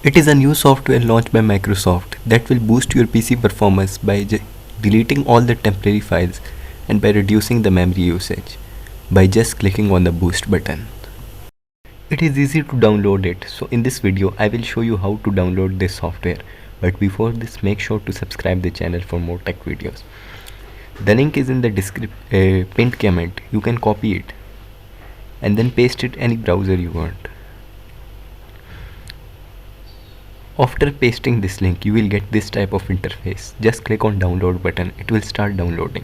It is a new software launched by Microsoft that will boost your PC performance by deleting all the temporary files and by reducing the memory usage by just clicking on the boost button. It is easy to download it, so in this video I will show you how to download this software. But before this, make sure to subscribe the channel for more tech videos. The link is in the pinned comment. You can copy it and then paste it any browser you want. After pasting this link, you will get this type of interface. Just click on download button. It will start downloading.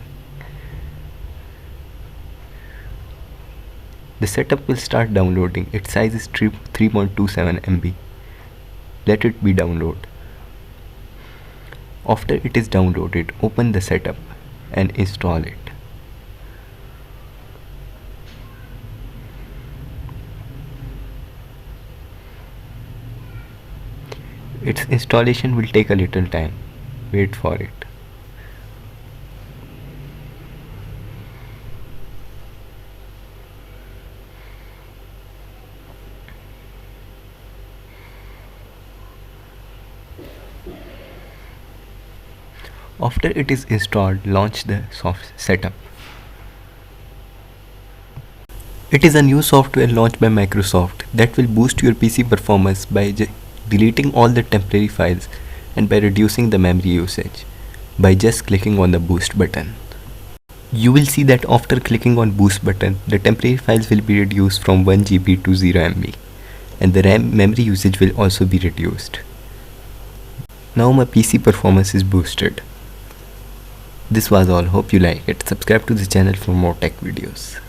The setup will start downloading. Its size is 3.27 MB. Let it be download. After it is downloaded, open the setup and install it. Its installation will take a little time. Wait for it. After it is installed, launch the setup. It is a new software launched by Microsoft that will boost your PC performance by deleting all the temporary files and by reducing the memory usage by just clicking on the boost button. You will see that after clicking on boost button, the temporary files will be reduced from 1 GB to 0 MB and the memory usage will also be reduced. Now my PC performance is boosted. This was all. Hope you like it. Subscribe to the channel for more tech videos.